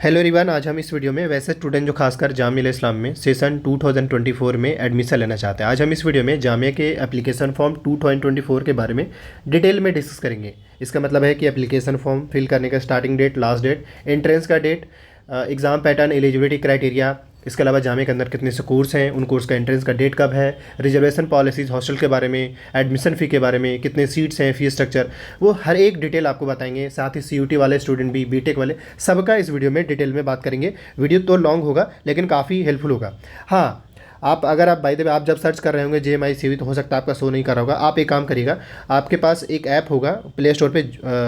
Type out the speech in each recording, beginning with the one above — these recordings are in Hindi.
हेलो एवरीवन, आज हम इस वीडियो में वैसे स्टूडेंट जो खासकर जामिया इस्लाम में सेशन 2024 में एडमिशन लेना चाहते हैं। आज हम इस वीडियो में जामिया के एप्लीकेशन फॉर्म 2024 के बारे में डिटेल में डिस्कस करेंगे। इसका मतलब है कि एप्लीकेशन फॉर्म फिल करने का starting date, last date, entrance का date, exam pattern, eligibility criteria, इसके अलावा जामिया के अंदर कितने से कोर्स हैं, उन कोर्स का एंट्रेंस का डेट कब है, रिजर्वेशन पॉलिसीज़, हॉस्टल के बारे में, एडमिशन फ़ी के बारे में, कितने सीट्स हैं, फ़ी स्ट्रक्चर, वो हर एक डिटेल आपको बताएंगे। साथ ही सीयूटी वाले स्टूडेंट भी, बीटेक वाले, सबका इस वीडियो में डिटेल में बात करेंगे। वीडियो तो लॉन्ग होगा लेकिन काफ़ी हेल्पफुल होगा। हाँ, अगर आप बाय द वे आप जब सर्च कर रहे होंगे JMI CV तो हो सकता है आपका शो नहीं कर रहा होगा। आप एक काम करिएगा, आपके पास एक ऐप होगा प्ले स्टोर पे,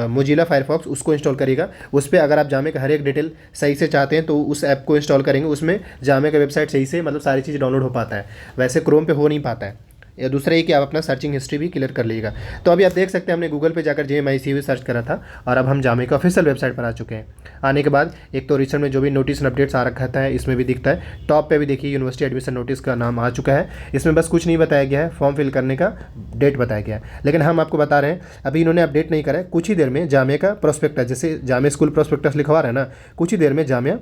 मोजिला फायरफॉक्स, उसको इंस्टॉल करिएगा। उस पर अगर आप जामिया का हर एक डिटेल सही से चाहते हैं तो उस ऐप को इंस्टॉल करेंगे। उसमें जामिया का वेबसाइट सही से मतलब सारी चीज़ डाउनलोड हो पाता है, वैसे क्रोम पे हो नहीं पाता है। या दूसरा ये कि आप अपना सर्चिंग हिस्ट्री भी क्लियर कर लीजिएगा। तो अभी आप देख सकते हैं हमने गूगल पे जाकर JMI CV सर्च करा था और अब हम जामिया का ऑफिशियल वेबसाइट पर आ चुके हैं। आने के बाद एक तो रिसेंट में जो भी नोटिस अपडेट्स आ रखा है इसमें भी दिखता है। टॉप पे भी देखिए यूनिवर्सिटी एडमिशन नोटिस का नाम आ चुका है। इसमें बस कुछ नहीं बताया गया है, फॉर्म फिल करने का डेट बताया गया है। लेकिन हम आपको बता रहे हैं अभी इन्होंने अपडेट नहीं करा है। कुछ ही देर में जामिया का प्रोस्पेक्टस, जैसे जामिया स्कूल प्रोस्पेक्टस लिखवा रहा है ना, कुछ ही देर में जामिया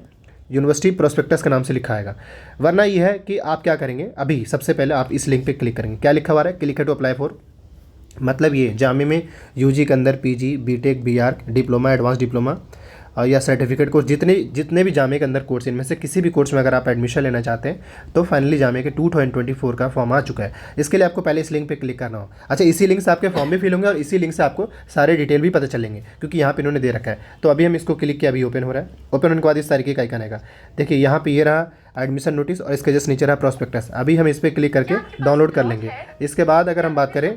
यूनिवर्सिटी प्रोस्पेक्टस के नाम से लिखा आएगा। वरना ये है कि आप क्या करेंगे, अभी सबसे पहले आप इस लिंक पे क्लिक करेंगे। क्या लिखा हुआ है? क्लिक टू अप्लाई फॉर, मतलब ये जामिया में यूजी के अंदर PG, BTech, BArch, diploma, advance diploma या सर्टिफिकेट कोर्स, जितने भी जामिया के अंदर कोर्स, इनमें से किसी भी कोर्स में अगर आप एडमिशन लेना चाहते हैं तो फाइनली जामिया के 2024 का फॉर्म आ चुका है। इसके लिए आपको पहले इस लिंक पे क्लिक करना हो। अच्छा, इसी लिंक से आपके फॉर्म भी फिल होंगे और इसी लिंक से आपको सारे डिटेल भी पता चलेंगे, क्योंकि यहाँ पे इन्होंने दे रखा है। तो अभी हम इसको क्लिक किया, अभी ओपन हो रहा है। ओपन होने के बाद इस तरीके का आइकन आएगा। देखिए यहाँ पे ये रहा एडमिशन नोटिस और इसके जस्ट नीचे रहा प्रोस्पेक्टस। अभी हम इस पर क्लिक करके डाउनलोड कर लेंगे। इसके बाद अगर हम बात करें,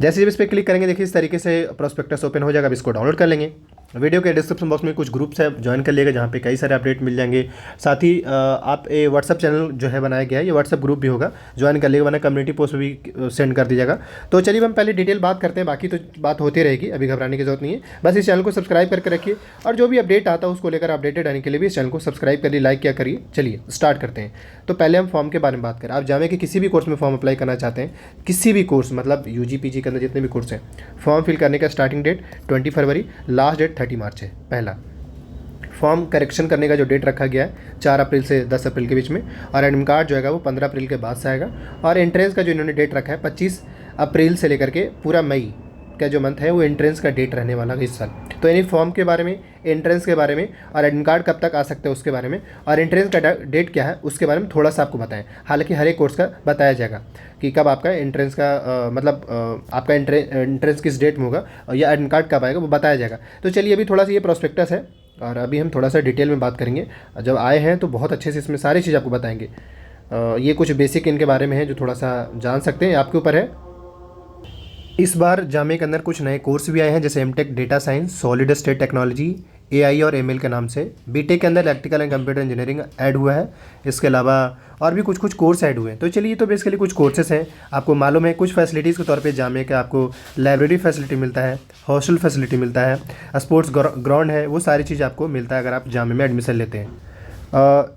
जैसे जब इस पर क्लिक करेंगे देखिए इस तरीके से प्रोस्पेक्टस ओपन हो जाएगा। अब इसको डाउनलोड कर लेंगे। वीडियो के डिस्क्रिप्शन बॉक्स में कुछ ग्रुप्स है, ज्वाइन कर लिएगा, जहाँ पे कई सारे अपडेट मिल जाएंगे। साथ ही आप ये व्हाट्सअप चैनल जो है बनाया गया है, ये व्हाट्सअप ग्रुप भी होगा, ज्वाइन कर लिएगा, वरना कम्युनिटी पोस्ट भी सेंड कर दीजिएगा। तो चलिए हम पहले डिटेल बात करते हैं, बाकी तो बात होती रहेगी, अभी घबराने की जरूरत नहीं है। बस इस चैनल को सब्सक्राइब करके रखिए और जो भी अपडेट आता है उसको लेकर अपडेटेड आने के लिए भी इस चैनल को सब्सक्राइब करिए, लाइक क्या करिए। चलिए स्टार्ट करते हैं। तो पहले हम फॉर्म के बारे में बात करें। आप जामिया के किसी भी कोर्स में फॉर्म अप्लाई करना चाहते हैं, किसी भी कोर्स मतलब UG PG के अंदर जितने भी कोर्स हैं, फॉर्म फिल करने का स्टार्टिंग डेट 20 फरवरी, लास्ट डेट 30 मार्च है। पहला फॉर्म करेक्शन करने का जो डेट रखा गया है 4 अप्रैल से 10 अप्रैल के बीच में, और एडमिट कार्ड जो है वो 15 अप्रैल के बाद से आएगा। और एंट्रेंस का जो इन्होंने डेट रखा है 25 अप्रैल से लेकर के पूरा मई का जो मंथ है वो एंट्रेंस का डेट रहने वाला है इस साल। तो यानी फॉर्म के बारे में, एंट्रेंस के बारे में और एडमिट कार्ड कब तक आ सकते हैं उसके बारे में, और एंट्रेंस का डेट क्या है उसके बारे में थोड़ा सा आपको बताएं। हालांकि हर एक कोर्स का बताया जाएगा कि कब आपका एंट्रेंस का आपका एंट्रेंस किस डेट में होगा या एडमिट कार्ड कब आएगा वो बताया जाएगा। तो चलिए अभी थोड़ा सा ये प्रोस्पेक्टस है और अभी हम थोड़ा सा डिटेल में बात करेंगे। जब आए हैं तो बहुत अच्छे से इसमें सारी चीज़ आपको बताएंगे। ये कुछ बेसिक इनके बारे में है जो थोड़ा सा जान सकते हैं, आपके ऊपर है। इस बार जामिया के अंदर कुछ नए कोर्स भी आए हैं, जैसे MTech data science, solid state technology, AI और ML के नाम से। बीटेक के अंदर electrical and computer engineering add हुआ है। इसके अलावा और भी कुछ कोर्स ऐड हुए हैं। तो चलिए, तो बेसिकली कुछ कोर्सेस हैं। आपको मालूम है कुछ फैसिलिटीज़ के तौर पे जामिया के आपको लाइब्रेरी फैसिलिटी मिलता है, हॉस्टल फैसिलिटी मिलता है, स्पोर्ट्स ग्राउंड है, वो सारी चीज़ आपको मिलता है अगर आप जामिया में एडमिशन लेते हैं।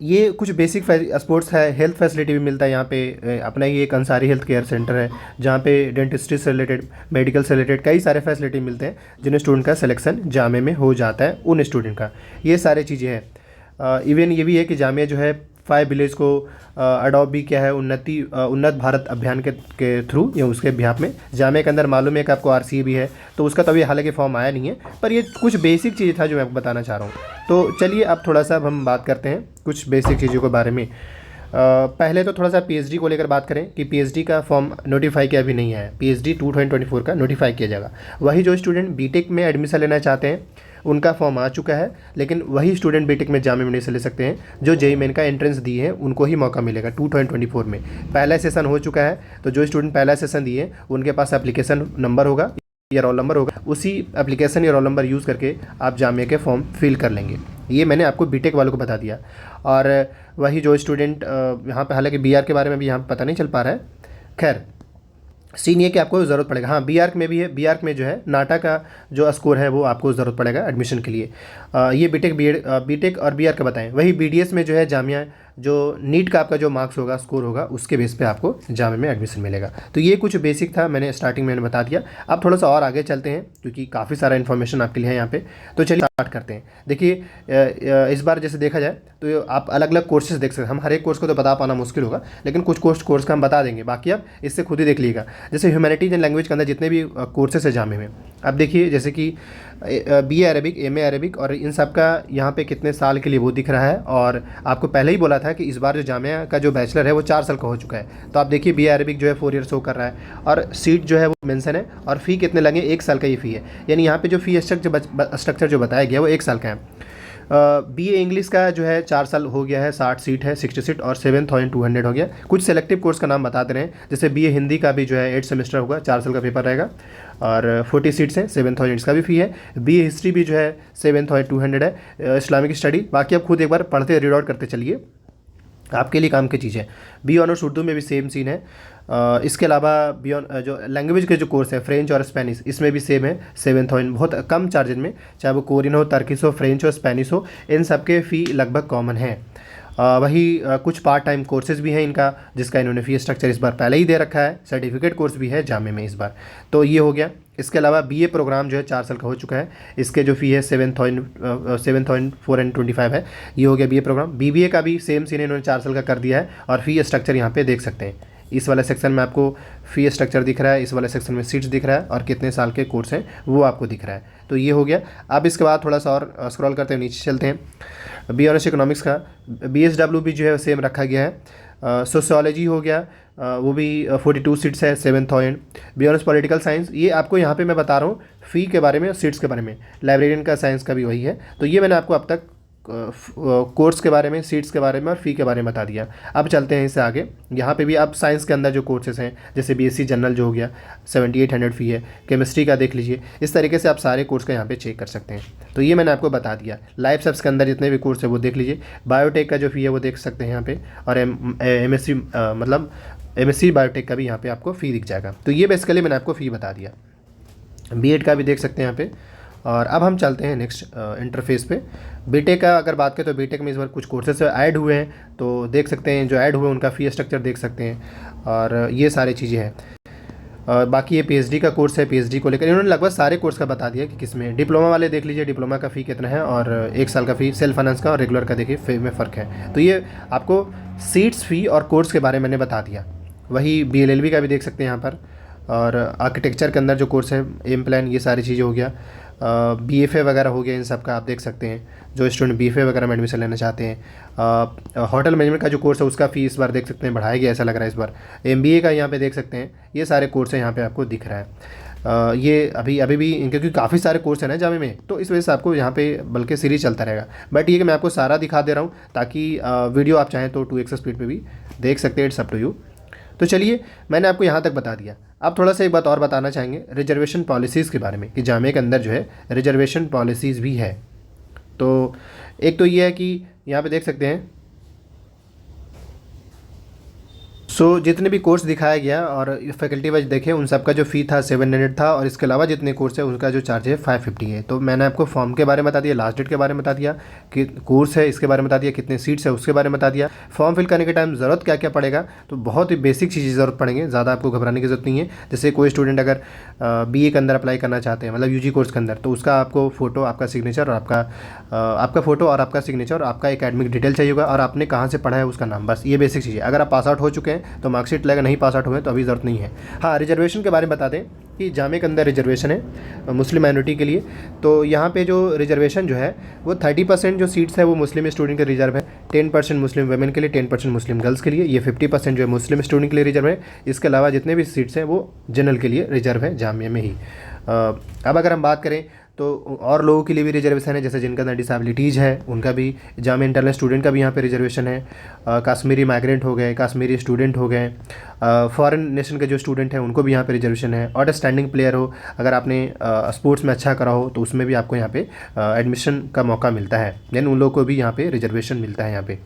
ये कुछ बेसिक स्पोर्ट्स है, हेल्थ फैसिलिटी भी मिलता है यहाँ पे। अपना ही एक अंसारी हेल्थ केयर सेंटर है जहाँ पे डेंटिस्ट्री से रिलेटेड, मेडिकल से रिलेटेड कई सारे फैसिलिटी मिलते हैं, जिन स्टूडेंट का सिलेक्शन जामिया में हो जाता है उन स्टूडेंट का। ये सारी चीज़ें हैं। इवन ये भी है कि जामिया जो है 5 विलेज को अडॉप्ट भी किया है उन्नत भारत अभियान के थ्रू, या उसके बिहाफ में। जामिया के अंदर मालूम है कि आपको RCA भी है, तो उसका तो अभी हालांकि फॉर्म आया नहीं है, पर ये कुछ बेसिक चीज़ था जो मैं आपको बताना चाह रहा हूँ। तो चलिए अब थोड़ा सा हम बात करते हैं कुछ बेसिक चीज़ों के बारे में। पहले तो थोड़ा सा PhD को लेकर बात करें कि PhD का फॉर्म नोटिफाई किया अभी नहीं है। PhD 2024 का नोटिफाई किया जाएगा। वही जो स्टूडेंट बीटेक में एडमिशन लेना चाहते हैं उनका फॉर्म आ चुका है, लेकिन वही स्टूडेंट बीटेक में जामिया में एडमिशन ले सकते हैं जो JEE मेन का एंट्रेंस दिए हैं, उनको ही मौका मिलेगा 2024 में। पहला सेशन हो चुका है, तो जो स्टूडेंट पहला सेशन दिए उनके पास एप्लीकेशन नंबर होगा या रोल नंबर होगा, उसी एप्लीकेशन या रोल नंबर यूज़ करके आप जामिया के फॉर्म फिल कर लेंगे। ये मैंने आपको बीटेक वालों को बता दिया। और वही जो स्टूडेंट यहाँ पे, हालांकि BR के बारे में भी यहाँ पता नहीं चल पा रहा है, खैर सीन ये कि आपको ज़रूरत पड़ेगा। हाँ, BArch में भी है। BArch में जो है नाटा का जो स्कोर है वो आपको ज़रूरत पड़ेगा एडमिशन के लिए। ये बीटेक और BArch का बताएं। वही BDS में जो है जामिया जो नीट का आपका जो मार्क्स होगा, स्कोर होगा, उसके बेस पे आपको जामे में एडमिशन मिलेगा। तो ये कुछ बेसिक था, मैंने स्टार्टिंग में बता दिया। अब थोड़ा सा और आगे चलते हैं क्योंकि काफ़ी सारा इन्फॉर्मेशन आपके लिए है यहाँ पे। तो चलिए स्टार्ट करते हैं। देखिए इस बार जैसे देखा जाए तो आप अलग अलग कोर्सेज देख सकते हैं। हम हर एक कोर्स को तो बता पाना मुश्किल होगा, लेकिन कुछ कोर्स का हम बता देंगे, बाकी आप इससे खुद ही देख लीजिएगा। जैसे ह्यूमैनिटीज एंड लैंग्वेज के अंदर जितने भी कोर्सेज है जामे में, अब देखिए जैसे कि BA अरेबिक, MA अरेबिक, और इन सब का यहाँ पे कितने साल के लिए वो दिख रहा है। और आपको पहले ही बोला था कि इस बार जो जामिया का जो बैचलर है वो 4 साल का हो चुका है। तो आप देखिए BA अरेबिक जो है 4 ईयर शो कर रहा है, और सीट जो है वो मेंशन है, और फ़ी कितने लगे, 1 साल का ये फ़ी है। यानी यहाँ पे जो फ़ी स्ट्रक्चर जो बताया गया वो 1 साल का है। BA इंग्लिश का जो है 4 साल हो गया है, 60 सीट है, 60 सीट, और 7,200 हो गया। कुछ सेलेक्टिव कोर्स का नाम बता दे रहे हैं, जैसे BA हिंदी का भी जो है 8 सेमेस्टर होगा, 4 साल का पेपर रहेगा, और 40 सीट्स हैं, 7,000 इसका भी फ़ी है। BA हिस्ट्री भी जो है 7,200 है, इस्लामिक स्टडी। बाकी आप खुद एक बार पढ़ते रीड आउट करते चलिए, आपके लिए काम की चीज़ है। BA ऑनर्स उर्दू में भी सेम सीन है। इसके अलावा बियॉन्ड जो लैंग्वेज के जो कोर्स है, फ्रेंच और स्पेनिश, इसमें भी सेम है, 7,000, बहुत कम चार्जेज में, चाहे वो कोरियन हो, टर्किश हो, फ्रेंच हो, स्पेनिश हो, इन सब के फ़ी लगभग कॉमन है। वही कुछ पार्ट टाइम कोर्सेज भी हैं इनका, जिसका इन्होंने फ़ी स्ट्रक्चर इस बार पहले ही दे रखा है। सर्टिफिकेट कोर्स भी है जामे में इस बार। तो ये हो गया। इसके अलावा BA प्रोग्राम जो है 4 साल का हो चुका है, इसके जो फ़ी है 7,425 है। ये हो गया BA प्रोग्राम। BBA का भी सेम सीन इन्होंने 4 साल का कर दिया है, और फ़ी स्ट्रक्चर यहाँ पे देख सकते हैं। इस वाले सेक्शन में आपको फ़ी स्ट्रक्चर दिख रहा है, इस वाले सेक्शन में सीट्स दिख रहा है, और कितने साल के कोर्स हैं वो आपको दिख रहा है। तो ये हो गया। अब इसके बाद थोड़ा सा और स्क्रॉल करते हैं, नीचे चलते हैं। BA ऑनर्स इकोनॉमिक्स का BSW भी जो है सेम रखा गया है। सोशियोलॉजी हो गया, वो भी 42 सीट्स है, 7,000। BA ऑनर्स पॉलिटिकल साइंस, ये आपको यहाँ पे मैं बता रहा हूँ फ़ी के बारे में और सीट्स के बारे में। लाइब्रेरियन का साइंस का भी वही है। तो ये मैंने आपको अब तक कोर्स के बारे में, सीट्स के बारे में और फ़ी के बारे में बता दिया। अब चलते हैं इससे आगे। यहाँ पे भी अब साइंस के अंदर जो कोर्सेज हैं, जैसे BSc जनरल जो हो गया, 7,800 फ़ी है। केमिस्ट्री का देख लीजिए। इस तरीके से आप सारे कोर्स का यहाँ पे चेक कर सकते हैं। तो ये मैंने आपको बता दिया। लाइफ साइंस के अंदर जितने भी कोर्स है वो देख लीजिए। बायोटेक का जो फ़ी है वो देख सकते हैं यहाँ पे, और MSc मतलब MSc बायोटेक का भी यहाँ पे आपको फ़ी दिख जाएगा। तो ये बेसिकली मैंने आपको फ़ी बता दिया। B.Ed का भी देख सकते हैं यहाँ पे। और अब हम चलते हैं नेक्स्ट इंटरफेस पे। बीटेक का अगर बात करें तो बीटेक में इस बार कुछ कोर्सेज ऐड हुए हैं, तो देख सकते हैं जो ऐड हुए उनका फ़ी स्ट्रक्चर देख सकते हैं, और ये सारी चीज़ें हैं। बाकी ये PhD का कोर्स है, PhD को लेकर इन्होंने लगभग सारे कोर्स का बता दिया कि किस में। डिप्लोमा वाले देख लीजिए, डिप्लोमा का फ़ी कितना है, और 1 साल का फ़ी सेल्फ फाइनेंस का, और रेगुलर का देखिए फ़ी में फ़र्क है। तो ये आपको सीट्स, फ़ी और कोर्स के बारे में मैंने बता दिया। वही BLLB का भी देख सकते हैं यहाँ पर, और आर्किटेक्चर के अंदर जो कोर्स है, एम प्लान, ये सारी चीज़ें हो गया। BFA वगैरह हो गया, इन सब का आप देख सकते हैं जो स्टूडेंट BFA वगैरह में एडमिशन लेना चाहते हैं। होटल मैनेजमेंट का जो कोर्स है उसका फ़ी इस बार देख सकते हैं बढ़ाया गया, ऐसा लग रहा है इस बार। MBA का यहाँ पे देख सकते हैं, ये सारे कोर्स हैं यहाँ पे आपको दिख रहा है। ये अभी भी क्योंकि काफ़ी सारे कोर्स हैं ना जामे में, तो इस वजह से आपको यहाँ पे बल्कि सीरीज चलता रहेगा। बट ये कि मैं आपको सारा दिखा दे रहा हूँ, ताकि वीडियो आप चाहें तो 2x स्पीड पर भी देख सकते हैं, इट्स अप टू यू। तो चलिए, मैंने आपको यहाँ तक बता दिया। अब थोड़ा सा एक बात और बताना चाहेंगे रिजर्वेशन पॉलिसीज़ के बारे में, कि जामे के अंदर जो है रिजर्वेशन पॉलिसीज़ भी है। तो एक तो ये है कि यहाँ पे देख सकते हैं, जितने भी कोर्स दिखाया गया और फैकल्टी वाइज देखें, उन सब का जो फ़ी था 700 था, और इसके अलावा जितने कोर्स है उनका जो चार्ज है 550 है। तो मैंने आपको फॉर्म के बारे में बता दिया, लास्ट डेट के बारे में बता दिया, कि कोर्स है इसके बारे में बता दिया, कितने सीट्स है उसके बारे में बता दिया। फॉर्म फिल करने के टाइम ज़रूरत क्या क्या पड़ेगा, तो बहुत ही बेसिक चीज़ें ज़रूरत पड़ेंगे, ज़्यादा आपको घबराने की ज़रूरत नहीं है। जैसे कोई स्टूडेंट अगर BA के अंदर अप्लाई करना चाहते हैं, मतलब UG कोर्स के अंदर, तो उसका आपको फ़ोटो, आपका सिग्नेचर, और आपका फ़ोटो और आपका सिग्नेचर, और आपका एकेडमिक डिटेल चाहिए होगा, और आपने कहाँ से पढ़ा है उसका नाम, बस ये बेसिक चीज़ है। अगर आप पास आउट हो चुके हैं तो मार्कशीट लगेगा, नहीं पास आउट हुए तो अभी ज़रूरत नहीं है। हाँ, रिजर्वेशन के बारे में बता दें कि जामे के अंदर रिजर्वेशन है मुस्लिम माइनॉरिटी के लिए। तो यहाँ पे जो रिजर्वेशन जो है वो 30% जो सीट्स है वो मुस्लिम स्टूडेंट के रिजर्व है, 10% मुस्लिम वेमेन के लिए, 10% मुस्लिम गर्ल्स के लिए, ये 50% जो है मुस्लिम स्टूडेंट के लिए रिजर्व है। इसके अलावा जितने भी सीट्स हैं वो जनरल के लिए रिजर्व है जामिया में ही। अब अगर हम बात करें तो और लोगों के लिए भी रिजर्वेशन है, जैसे जिनका अंदर डिसेबिलिटीज़ है उनका भी, जामिया इंटरनल स्टूडेंट का भी यहाँ पे रिजर्वेशन है। कश्मीरी माइग्रेंट हो गए, कश्मीरी स्टूडेंट हो गए, फॉरेन नेशन के जो स्टूडेंट हैं उनको भी यहाँ पे रिजर्वेशन है। आउटस्टैंडिंग प्लेयर हो, अगर आपने स्पोर्ट्स में अच्छा करा हो तो उसमें भी आपको यहाँ पे एडमिशन का मौका मिलता है, यानी उन लोगों को भी यहाँ पे रिजर्वेशन मिलता है यहाँ पे।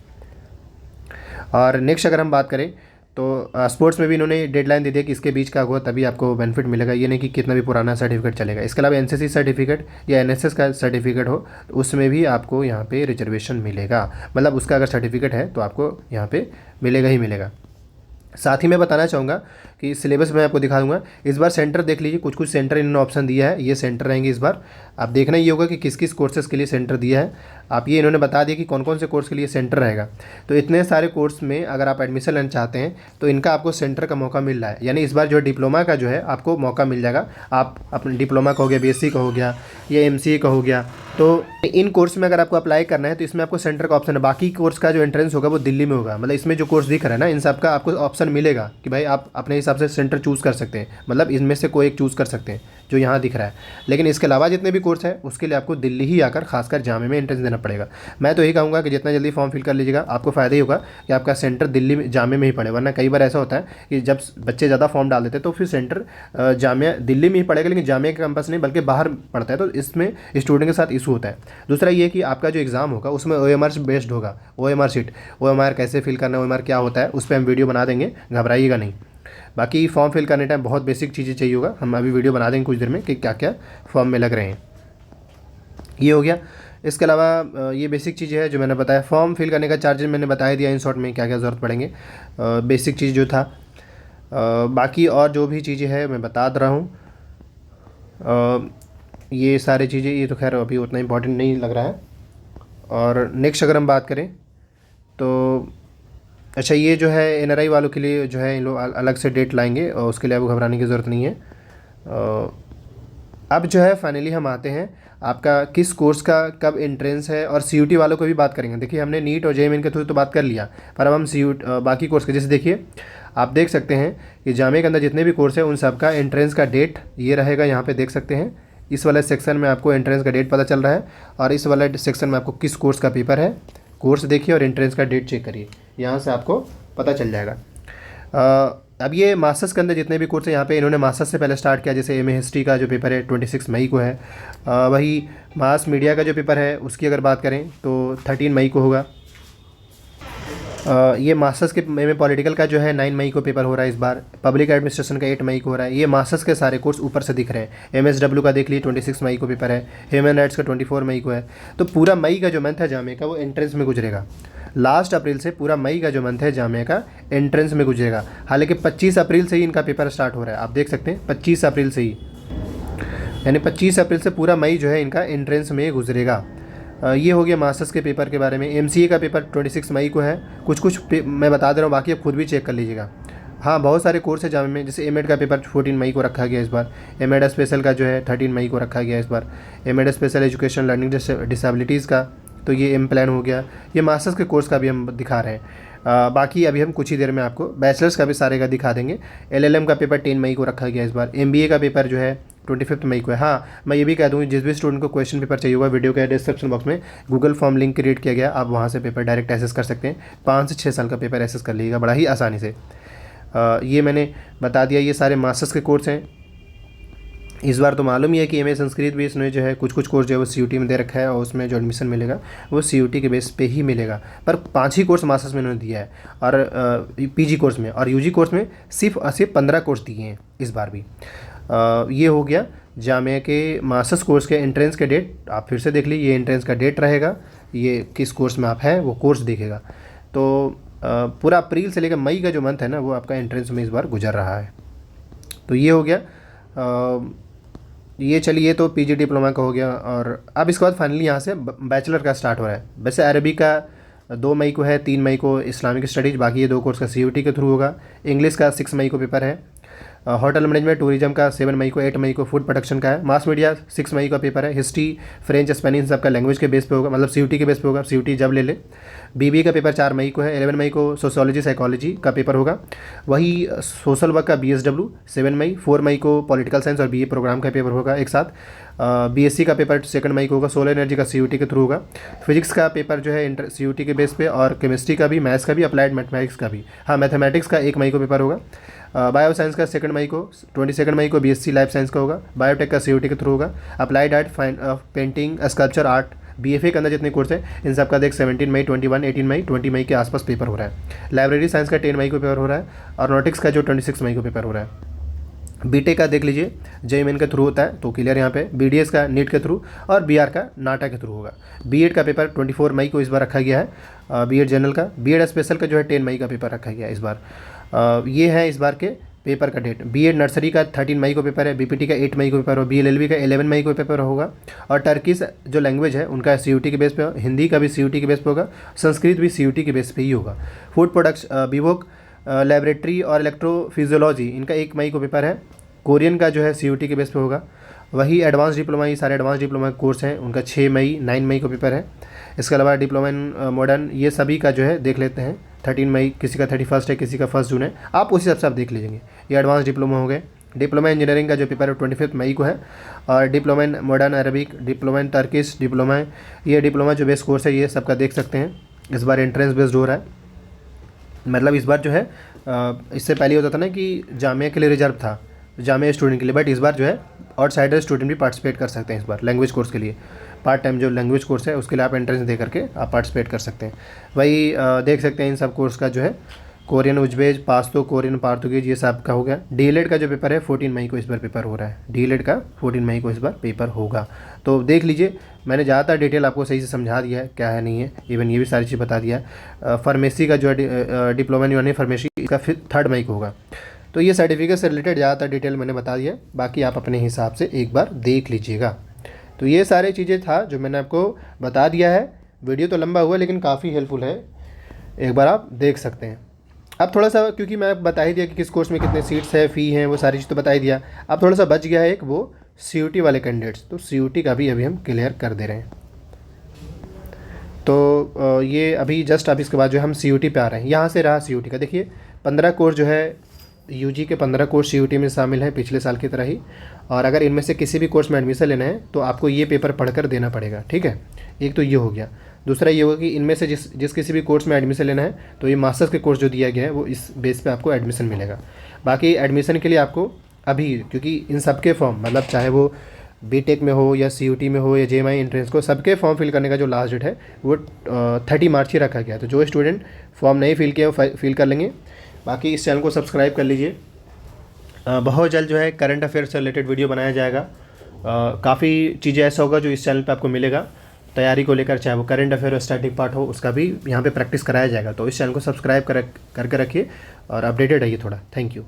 और नेक्स्ट अगर हम बात करें तो स्पोर्ट्स में भी इन्होंने डेडलाइन दे दिया कि इसके बीच का होगा तभी आपको बेनिफिट मिलेगा, ये नहीं कि कितना भी पुराना सर्टिफिकेट चलेगा। इसके अलावा एनसीसी सर्टिफिकेट या एनएसएस का सर्टिफिकेट हो तो उसमें भी आपको यहाँ पे रिजर्वेशन मिलेगा, मतलब उसका अगर सर्टिफिकेट है तो आपको यहाँ पे मिलेगा ही मिलेगा। साथ ही मैं बताना चाहूँगा कि सिलेबस मैं आपको दिखा दूँगा। इस बार सेंटर देख लीजिए, कुछ कुछ सेंटर इन्होंने ऑप्शन दिया है, ये सेंटर रहेंगे इस बार। आप देखना ये होगा कि किस किस कोर्सेज़ के लिए सेंटर दिया है। आप ये इन्होंने बता दिया कि कौन कौन से कोर्स के लिए सेंटर रहेगा। तो इतने सारे कोर्स में अगर आप एडमिशन लेना चाहते हैं तो इनका आपको सेंटर का मौका मिल रहा है। यानी इस बार जो डिप्लोमा का जो है आपको मौका मिल जाएगा। आप अपने डिप्लोमा का हो गया, बीएससी का हो गया या एमसीए का हो गया, तो इन कोर्स में अगर आपको अप्लाई करना है तो इसमें आपको सेंटर का ऑप्शन है। बाकी कोर्स का जो एंट्रेंस होगा वो दिल्ली में होगा। मतलब इसमें जो कोर्स दिख रहा है ना, इन सब का आपको ऑप्शन मिलेगा कि भाई आप अपने हिसाब से सेंटर चूज़ कर सकते हैं, मतलब इनमें से कोई एक चूज़ कर सकते हैं जो यहाँ दिख रहा है। लेकिन इसके अलावा जितने भी कोर्स हैं उसके लिए आपको दिल्ली ही आकर खासकर जामे में एंट्रेंस देना पड़ेगा। मैं तो यही कहूँगा कि जितना जल्दी फॉर्म फिल कर लीजिएगा, आपको फ़ायदा ही होगा कि आपका सेंटर दिल्ली में जामे में ही पड़े। वरना कई बार ऐसा होता है कि जब बच्चे ज़्यादा फॉर्म डाल देते हैं तो फिर सेंटर जामिया दिल्ली में ही पड़ेगा, लेकिन जामिया के कैंपस नहीं बल्कि बाहर पड़ता है, तो इसमें स्टूडेंट के साथ इशू होता है। दूसरा ये कि आपका जो एग्ज़ाम होगा उसमें OMR बेस्ड होगा। OMR शीट, OMR कैसे फिल करना है, OMR क्या होता है, उस पर हम वीडियो बना देंगे, घबराइएगा नहीं। बाकी फॉर्म फिल करने टाइम बहुत बेसिक चीज़ें चाहिए होगा, हम अभी वीडियो बना देंगे कुछ देर में कि क्या क्या फॉर्म में लग रहे हैं। ये हो गया। इसके अलावा ये बेसिक चीज़ है जो मैंने बताया। फॉर्म फिल करने का चार्जेस मैंने बता दिया इन शॉर्ट में क्या क्या ज़रूरत पड़ेंगे, बेसिक चीज़ जो था। बाकी और जो भी चीज़ें हैं मैं बता दे रहा हूँ। ये सारी चीज़ें, ये तो खैर अभी उतना इम्पोर्टेंट नहीं लग रहा है। और नेक्स्ट अगर हम बात करें तो अच्छा, ये जो है NRI वालों के लिए जो है इन लोग अलग से डेट लाएंगे और उसके लिए आपको घबराने की ज़रूरत नहीं है। अब जो है फाइनली हम आते हैं आपका किस कोर्स का कब एंट्रेंस है, और CUT वालों को भी बात करेंगे। देखिए हमने नीट और JEE के थ्रू तो बात कर लिया, पर अब हम बाकी कोर्स के, जैसे देखिए आप देख सकते हैं कि जामे के अंदर जितने भी कोर्स हैं उन सब का एंट्रेंस का डेट ये रहेगा। यहाँ पे देख सकते हैं इस वाले सेक्शन में आपको एंट्रेंस का डेट पता चल रहा है, और इस वाले सेक्शन में आपको किस कोर्स का पेपर है, कोर्स देखिए और एंट्रेंस का डेट चेक करिए, यहाँ से आपको पता चल जाएगा। अब ये मास्टर्स के अंदर जितने भी कोर्स हैं यहाँ पे इन्होंने मास्टर्स से पहले स्टार्ट किया। जैसे MA हिस्ट्री का जो पेपर है 26 मई को है। वही मास मीडिया का जो पेपर है उसकी अगर बात करें तो 13 मई को होगा। ये मास्टर्स के में पॉलिटिकल का जो है 9 मई को पेपर हो रहा है इस बार। पब्लिक एडमिनिस्ट्रेशन का 8 मई को हो रहा है। ये मास्टर्स के सारे कोर्स ऊपर से दिख रहे हैं। MSW का देख लीजिए 26 मई को पेपर है। ह्यूमन राइट्स का 24 मई को है। तो पूरा मई का जो मंथ है जामे का वो एंट्रेंस में गुजरेगा। लास्ट अप्रैल से पूरा मई का जो मंथ है जामिया का एंट्रेंस में गुजरेगा। हालांकि 25 अप्रैल से ही इनका पेपर स्टार्ट हो रहा है, आप देख सकते हैं 25 अप्रैल से ही, यानी 25 अप्रैल से पूरा मई जो है इनका एंट्रेंस में गुजरेगा। ये हो गया मास्टर्स के पेपर के बारे में। MCA का पेपर 26 मई को है। कुछ कुछ मैं बता दे रहा हूँ, बाकी आप खुद भी चेक कर लीजिएगा। हाँ, बहुत सारे कोर्स है जामे में। जैसे MAD का पेपर 14 मई को रखा गया इस बार। MAD स्पेशल का जो है 13 मई को रखा गया इस बार। MAD special education learning disabilities का तो ये प्लान हो गया। ये मास्टर्स के कोर्स का भी हम दिखा रहे हैं। बाकी अभी हम कुछ ही देर में आपको बैचलर्स का भी सारे का दिखा देंगे। LLM का पेपर 10 मई को रखा गया इस बार। MBA का पेपर जो है 25 मई को है। हाँ, मैं ये भी कह दूँगी जिस भी स्टूडेंट को क्वेश्चन पेपर चाहिए होगा, वीडियो के डिस्क्रिप्शन बॉक्स में गूगल फॉर्म लिंक क्रिएट किया गया, आप वहाँ से पेपर डायरेक्ट एक्सेस कर सकते हैं। 5 से 6 साल का पेपर एक्सेस कर लीजिएगा बड़ा ही आसानी से। ये मैंने बता दिया, ये सारे मास्टर्स के कोर्स हैं। इस बार तो मालूम ही है कि MA संस्कृत भी इसमें जो है कुछ कुछ कोर्स जो है वो CUT में दे रखा है, और उसमें जो एडमिशन मिलेगा वो CUT के बेस पे ही मिलेगा। पर 5 ही कोर्स मास्टर्स में इन्होंने दिया है, और PG कोर्स में और UG कोर्स में सिर्फ 15 कोर्स दिए हैं इस बार भी। ये हो गया जामिया के मास्टर्स कोर्स के एंट्रेंस के डेट। आप फिर से देख लीजिए, ये एंट्रेंस का डेट रहेगा, ये किस कोर्स में आप हैं वो कोर्स दिखेगा। तो पूरा अप्रैल से लेकर मई का जो मंथ है ना वो आपका एंट्रेंस में इस बार गुजर रहा है। तो ये हो गया। ये चलिए तो PG डिप्लोमा का हो गया, और अब इसके बाद फाइनली यहाँ से बैचलर का स्टार्ट हो रहा है। वैसे अरबी का 2 मई को है, 3 मई को इस्लामिक स्टडीज़, बाकी ये 2 कोर्स का CUT के थ्रू होगा। इंग्लिश का 6 मई को पेपर है। होटल मैनेजमेंट टूरिज्म का 7 मई को, 8 मई को फूड प्रोडक्शन का है। मास मीडिया 6 मई का पेपर है। हिस्ट्री, फ्रेंच, स्पेनिश सबका लैंग्वेज के बेस पे होगा, मतलब CUT के बेस पे होगा। CUT जब ले ले। BBA का पेपर 4 मई को है। 11 मई को सोशियोलॉजी साइकोलॉजी का पेपर होगा। वही सोशल वर्क का BSW 7 मई। 4 मई को पॉलिटिकल साइंस और BA प्रोग्राम का पेपर होगा एक साथ। BSc का पेपर 2 मई को होगा। सोलर एनर्जी का CUT के थ्रू होगा। फिजिक्स का पेपर जो है CUT के बेस पे, और केमिस्ट्री का भी, मैथ्स का भी, अप्लाइड मैथमेटिक्स का भी। हाँ, मैथमेटिक्स का 1 मई को पेपर होगा। बायो साइंस का 2 मई को, 22 मई को BSc लाइफ साइंस का होगा। बायोटेक का CUT के थ्रू होगा। Applied art, painting, sculpture art BFA के अंदर जितने कोर्स हैं इन सब का देख 17 मई 21 18 मई 20 मई के आसपास पेपर हो रहा है। लाइब्रेरी साइंस का 10 मई को पेपर हो रहा है और नोटिक्स का जो 26 मई को पेपर हो रहा है। बीटेक का देख लीजिए JEE मेन के थ्रू होता है तो क्लियर यहाँ पे, BDS का नीट के थ्रू और BR का नाटा के थ्रू होगा। बीएड का पेपर 24 मई को इस बार रखा गया है, बीएड जनरल का। बीएड स्पेशल का जो है 10 मई का पेपर रखा गया है इस बार। ये है इस बार के पेपर का डेट। बीएड नर्सरी का 13 मई को पेपर है, BPT का 8 मई को पेपर होगा, BLLB का 11 मई को पेपर होगा और टर्किश जो लैंग्वेज है उनका CUT के बेस पे, हिंदी का भी CUT के बेस पे होगा, संस्कृत भी CUT के बेस पे ही होगा। फूड प्रोडक्ट्स विवोक लेबोरेटरी और इलेक्ट्रोफिजियोलॉजी इनका 1 मई को पेपर है। कोरियन का जो है CUT के बेस पे होगा। वही एडवांस डिप्लोमा, ये सारे एडवांस डिप्लोमा कोर्स हैं उनका 6 मई 9 मई को पेपर है। इसके अलावा डिप्लोमा इन मॉडर्न ये सभी का जो है देख लेते हैं 13 मई, किसी का 31 है, किसी का 1 जून है, आप उसी हिसाब से आप देख लीजिए। ये एडवांस डिप्लोमा हो गए। डिप्लोमा इंजीनियरिंग का जो पेपर है 25 मई को है और diploma in modern Arabic, diploma in Turkish, diploma ये डिप्लोमा जो बेस कोर्स है ये सबका देख सकते हैं। इस बार एंट्रेंस बेस्ड हो रहा है, मतलब इस बार जो है इससे पहले होता था ना कि जामिया के लिए रिजर्व था, जामिया स्टूडेंट के लिए, बट इस बार जो है आउटसाइडर स्टूडेंट भी पार्टिसिपेट कर सकते हैं इस बार लैंग्वेज कोर्स के लिए। पार्ट टाइम जो लैंग्वेज कोर्स है उसके लिए आप एंट्रेंस दे करके आप पार्टिसिपेट कर सकते हैं। वही देख सकते हैं इन सब कोर्स का जो है कोरियन उज्बेक, पास्तो, कोरियन पार्तुगीज ये सब का हो गया। DLED का जो पेपर है 14 मई को इस बार पेपर हो रहा है। DLED का 14 मई को इस बार पेपर होगा। तो देख लीजिए, मैंने ज़्यादातर डिटेल आपको सही से समझा दिया है क्या है नहीं है, इवन ये भी सारी चीज़ बता दिया है। फार्मेसी का जो है डिप्लोमा इन फार्मेसी का 3 मई को होगा। तो ये सर्टिफिकेट से रिलेटेड ज़्यादातर डिटेल मैंने बता दिया, बाकी आप अपने हिसाब से एक बार देख लीजिएगा। तो ये सारी चीज़ें था जो मैंने आपको बता दिया है। वीडियो तो लंबा हुआ लेकिन काफ़ी हेल्पफुल है, एक बार आप देख सकते हैं। अब थोड़ा सा, क्योंकि मैं बता ही दिया कि किस कोर्स में कितने सीट्स है, फ़ी हैं, वो सारी चीज़ तो बता ही दिया। अब थोड़ा सा बच गया है एक वो CUT वाले कैंडिडेट्स, तो CUT का भी अभी हम क्लियर कर दे रहे हैं। तो ये अभी जस्ट अब इसके बाद जो हम CUT पे आ रहे हैं। यहाँ से रहा CUT का, देखिए 15 कोर्स जो है UG के 15 कोर्स CUT में शामिल हैं पिछले साल की तरह ही। और अगर इनमें से किसी भी कोर्स में एडमिशन लेना है तो आपको ये पेपर पढ़कर देना पड़ेगा, ठीक है। एक तो ये हो गया। दूसरा ये होगा कि इनमें से जिस किसी भी कोर्स में एडमिशन लेना है तो ये मास्टर्स के कोर्स जो दिया गया है वो इस बेस पे आपको एडमिशन मिलेगा। बाकी एडमिशन के लिए आपको अभी, क्योंकि इन सब के फॉर्म, मतलब चाहे वो बीटेक में हो या CUT में हो या JEE एंट्रेंस को, सबके फॉर्म फिल करने का जो लास्ट डेट है वो 30 मार्च ही रखा गया है। तो जो स्टूडेंट फॉर्म नहीं फिल किया वो फिल कर लेंगे। बाकी इस चैनल को सब्सक्राइब कर लीजिए। बहुत जल्द जो है करंट अफेयर्स से रिलेटेड वीडियो बनाया जाएगा। काफ़ी चीज़ें ऐसा होगा जो इस चैनल पे आपको मिलेगा तैयारी को लेकर, चाहे वो करंट अफेयर और स्टैटिक पार्ट हो, उसका भी यहाँ पे प्रैक्टिस कराया जाएगा। तो इस चैनल को सब्सक्राइब करके रखिए और अपडेटेड रहिए थोड़ा। Thank you.